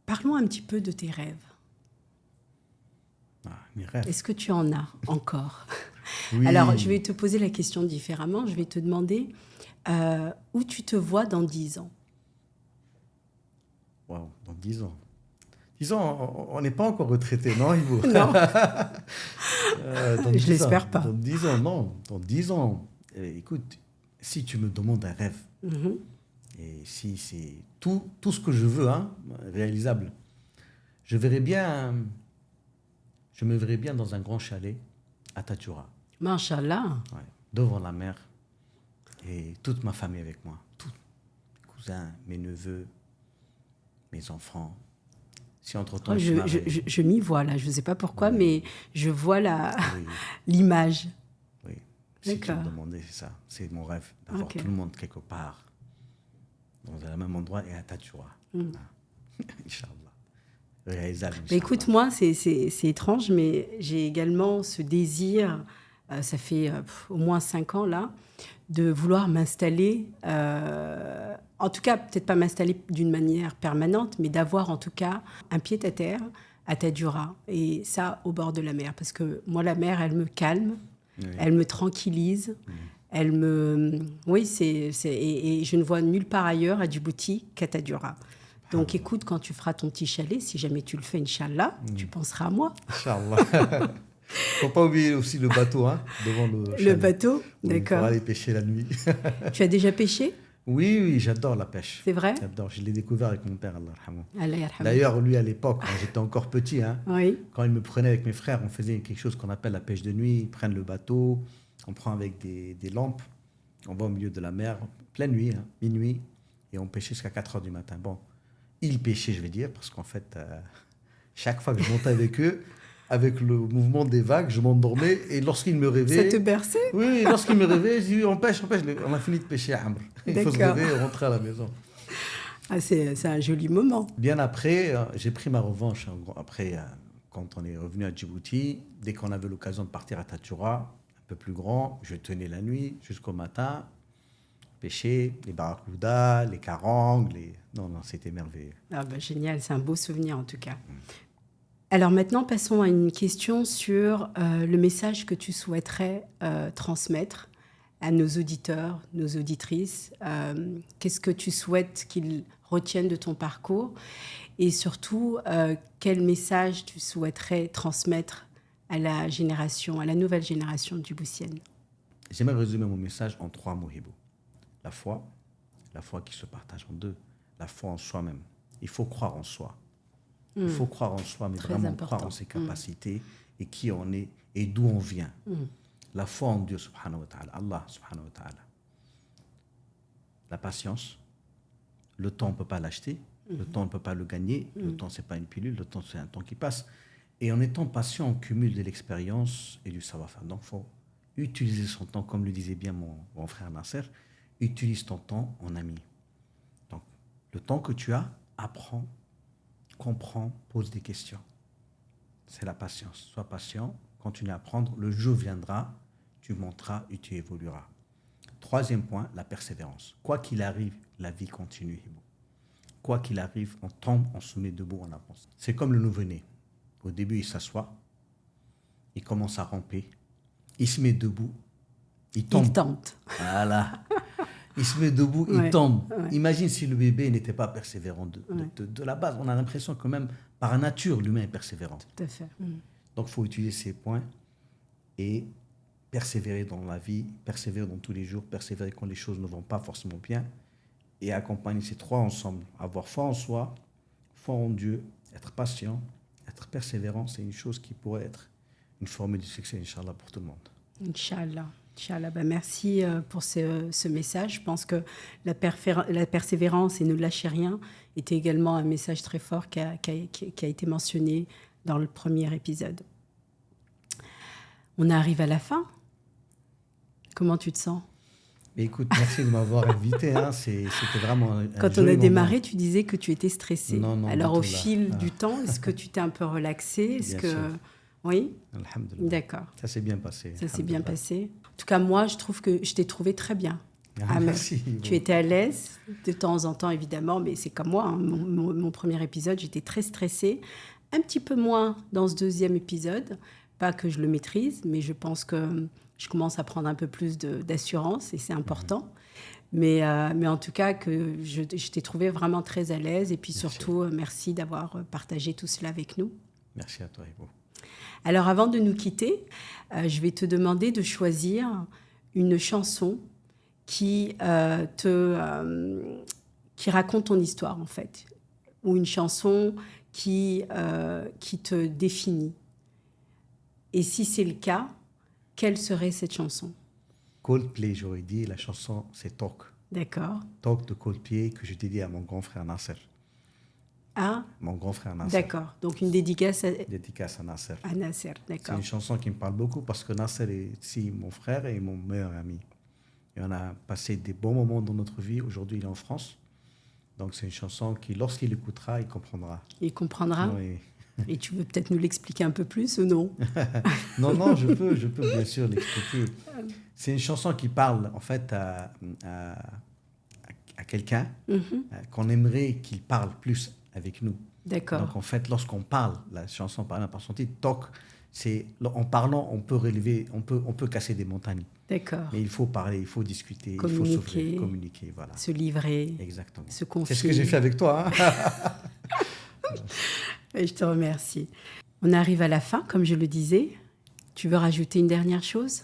Parlons un petit peu de tes rêves. Mes rêves. Est-ce que tu en as encore? Oui. Alors, je vais te poser la question différemment. Je vais te demander où tu te vois dans 10 ans. Waouh, dans 10 ans. 10 ans, on n'est pas encore retraité, non, Ivo? Non. Dans Je 10 l'espère ans, pas. Dans 10 ans, non. Dans 10 ans, écoute, si tu me demandes un rêve, et si c'est tout ce que je veux, réalisable, je me verrais bien dans un grand chalet à Tadjoura. Masha'Allah. Ouais, devant la mer, et toute ma famille avec moi. Tous mes cousins, mes neveux, mes enfants. Si entre-temps, Je m'y vois là. Je ne sais pas pourquoi, mais je vois Oui. l'image. Oui, si tu me D'accord. demandais, c'est ça. C'est mon rêve, d'avoir Ok. tout le monde quelque part, dans le même endroit et à Tadjoura. Inch'Allah. Réalisable, Mais Inch'Allah. écoute, moi, c'est étrange, mais j'ai également ce désir, ça fait au moins 5 ans là, de vouloir m'installer, en tout cas, peut-être pas m'installer d'une manière permanente, mais d'avoir en tout cas un pied-à-terre à Tadjoura, et ça au bord de la mer, parce que moi, la mer, elle me calme, Oui. elle me tranquillise, elle me... Oui, et je ne vois nulle part ailleurs à Djibouti qu'à Tadjoura. Donc écoute, quand tu feras ton petit chalet, si jamais tu le fais, Inch'Allah, tu penseras à moi. Inch'Allah. Faut pas oublier aussi le bateau, devant le Le chalet. bateau, Oui, d'accord. pour aller pêcher la nuit. Tu as déjà pêché? Oui, j'adore la pêche. C'est vrai? J'adore. Je l'ai découvert avec mon père, Allah yarhamou. Allah yarhamou. D'ailleurs, lui, à l'époque, quand j'étais encore petit, Oui. quand il me prenait avec mes frères, on faisait quelque chose qu'on appelle la pêche de nuit. Ils prennent le bateau, on prend avec des lampes, on va au milieu de la mer, pleine nuit, minuit, et on pêchait jusqu'à 4 heures du matin. Bon, ils pêchaient, je vais dire, parce qu'en fait, chaque fois que je montais avec eux, avec le mouvement des vagues, je m'endormais, et lorsqu'ils me réveillaient... Ça te berçait? Oui, lorsqu'ils me réveillaient, je dis, on pêche. On a fini de pêcher à Amr. Il faut se D'accord. réveiller et rentrer à la maison. Ah, c'est un joli moment. Bien après, j'ai pris ma revanche. Après, quand on est revenu à Djibouti, dès qu'on avait l'occasion de partir à Tadjoura, un peu plus grand, je tenais la nuit jusqu'au matin, pêcher les barracudas, les carangues, Non, c'était merveilleux. Ah bah, génial, c'est un beau souvenir en tout cas. Alors maintenant, passons à une question sur le message que tu souhaiterais transmettre à nos auditeurs, nos auditrices. Qu'est-ce que tu souhaites qu'ils retiennent de ton parcours? Et surtout, quel message tu souhaiterais transmettre à la nouvelle génération djiboutienne? J'aimerais résumer mon message en 3 mots, Hibo. La foi qui se partage en 2, la foi en soi-même. Il faut croire en soi. Il faut croire en soi, mais Très vraiment important. croire en ses capacités et qui on est et d'où on vient. La foi en Dieu, subhanahu wa ta'ala, Allah, subhanahu wa ta'ala. La patience. Le temps, on ne peut pas l'acheter. Le temps, on ne peut pas le gagner. Le temps, ce n'est pas une pilule. Le temps, c'est un temps qui passe. Et en étant patient, on cumule de l'expérience et du savoir-faire. Donc, il faut utiliser son temps, comme le disait bien mon frère Nasser. Utilise ton temps en ami. Donc, le temps que tu as, apprends, comprends, pose des questions. C'est la patience. Sois patient, continue à apprendre. Le jour viendra, tu monteras et tu évolueras. 3e point, la persévérance. Quoi qu'il arrive, la vie continue. Quoi qu'il arrive, on tombe, on se met debout, on avance. C'est comme le nouveau-né. Au début, il s'assoit, il commence à ramper, il se met debout, il tombe. Il tente. Voilà. Il se met debout, il tombe. Imagine si le bébé n'était pas persévérant de la base. On a l'impression que même par nature, l'humain est persévérant. Tout à fait. Donc, il faut utiliser ces points et persévérer dans la vie, persévérer dans tous les jours, persévérer quand les choses ne vont pas forcément bien, et accompagner ces trois ensemble. Avoir foi en soi, foi en Dieu, être patient, être persévérant, c'est une chose qui pourrait être une formule du succès, Inch'Allah, pour tout le monde. Inch'Allah. Inch'Allah. Ben, merci pour ce message. Je pense que la persévérance et ne lâcher rien était également un message très fort qui a été mentionné dans le premier épisode. On arrive à la fin. Comment tu te sens? Mais écoute, merci de m'avoir invité. C'était vraiment un Quand on joli a démarré, moment. tu disais que tu étais stressé. Non, Alors, du au tout, là. fil du temps, est-ce que tu t'es un peu relaxé? Est-ce Bien que... sûr. Oui? Alhamdulillah. D'accord. Ça s'est bien passé. Ça s'est bien Alhamdulillah. passé. En tout cas, moi, je trouve que je t'ai trouvé très bien. Ah, mais merci. tu étais à l'aise, de temps en temps, évidemment, mais c'est comme moi. Hein. Mon premier épisode, j'étais très stressée. Un petit peu moins dans ce deuxième épisode. Pas que je le maîtrise, mais je pense que je commence à prendre un peu plus d'assurance et c'est important. Mais en tout cas, que je t'ai trouvé vraiment très à l'aise. Et puis Merci. surtout, merci d'avoir partagé tout cela avec nous. Merci à toi, Ibo. Alors, avant de nous quitter, je vais te demander de choisir une chanson qui raconte ton histoire, en fait. Ou une chanson qui te définit. Et si c'est le cas, quelle serait cette chanson? Coldplay, j'aurais dit, la chanson, c'est Talk. D'accord. Talk de Coldplay que je dédie à mon grand frère Nasser. Ah, Mon grand frère Nasser. d'accord. Donc, une dédicace Dédicace à Nasser. à Nasser, C'est d'accord. une chanson qui me parle beaucoup parce que Nasser est aussi mon frère et mon meilleur ami. Et on a passé des bons moments dans notre vie. Aujourd'hui, il est en France. Donc, c'est une chanson qui, lorsqu'il écoutera, il comprendra. Il comprendra. Oui. Et tu veux peut-être nous l'expliquer un peu plus ou non? Non, je peux bien sûr l'expliquer. C'est une chanson qui parle en fait à quelqu'un qu'on aimerait qu'il parle plus avec nous. D'accord. Donc en fait, lorsqu'on parle, la chanson par son titre, Talk, c'est en parlant, on peut casser des montagnes. D'accord. Mais il faut parler, il faut discuter, il faut s'ouvrir, communiquer, voilà. Se livrer, Exactement. se confier. C'est ce que j'ai fait avec toi. Hein. Et je te remercie. On arrive à la fin, comme je le disais. Tu veux rajouter une dernière chose?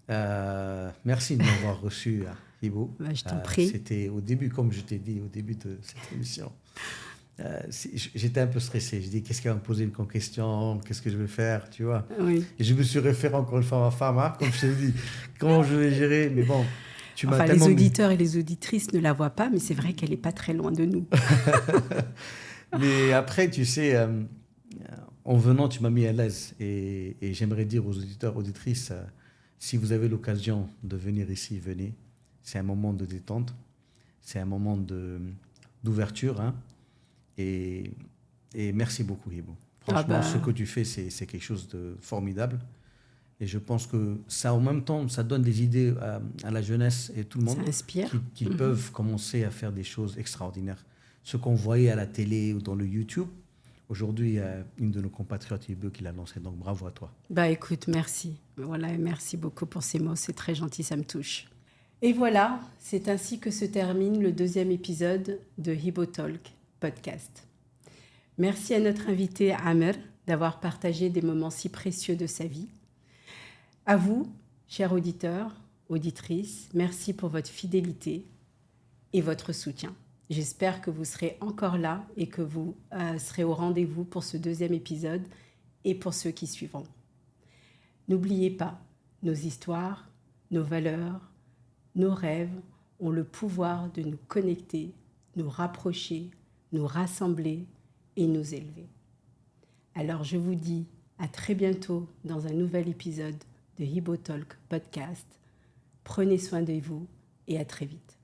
Merci de m'avoir reçu, Ibo. Je t'en prie. C'était au début, comme je t'ai dit au début de cette émission. J'étais un peu stressé. Je dis, qu'est-ce qu'elle va me poser comme question? Qu'est-ce que je vais faire? Tu vois? Oui. Et je me suis référé encore une fois à ma femme, hein, comme je t'ai dit. Comment je vais gérer? Mais bon, tu m'as tellement les auditeurs et les auditrices ne la voient pas, mais c'est vrai qu'elle n'est pas très loin de nous. Mais après, tu sais, en venant, tu m'as mis à l'aise. Et j'aimerais dire aux auditeurs, auditrices, si vous avez l'occasion de venir ici, venez. C'est un moment de détente. C'est un moment d'ouverture. Hein. Et merci beaucoup, Ibo. Franchement, ce que tu fais, c'est quelque chose de formidable. Et je pense que ça, en même temps, ça donne des idées à la jeunesse et tout le monde. Ça inspire. Qui peuvent commencer à faire des choses extraordinaires. Ce qu'on voyait à la télé ou dans le YouTube, aujourd'hui, il y a une de nos compatriotes, Ibo, qui l'a lancé. Donc, bravo à toi. Écoute, merci. Voilà, merci beaucoup pour ces mots. C'est très gentil, ça me touche. Et voilà, c'est ainsi que se termine le deuxième épisode de Hibo Talk podcast. Merci à notre invité Amer d'avoir partagé des moments si précieux de sa vie. À vous, chers auditeurs, auditrices, merci pour votre fidélité et votre soutien. J'espère que vous serez encore là et que vous serez au rendez-vous pour ce deuxième épisode et pour ceux qui suivront. N'oubliez pas, nos histoires, nos valeurs, nos rêves ont le pouvoir de nous connecter, nous rapprocher, nous rassembler et nous élever. Alors je vous dis à très bientôt dans un nouvel épisode de Hibo Talk podcast. Prenez soin de vous et à très vite.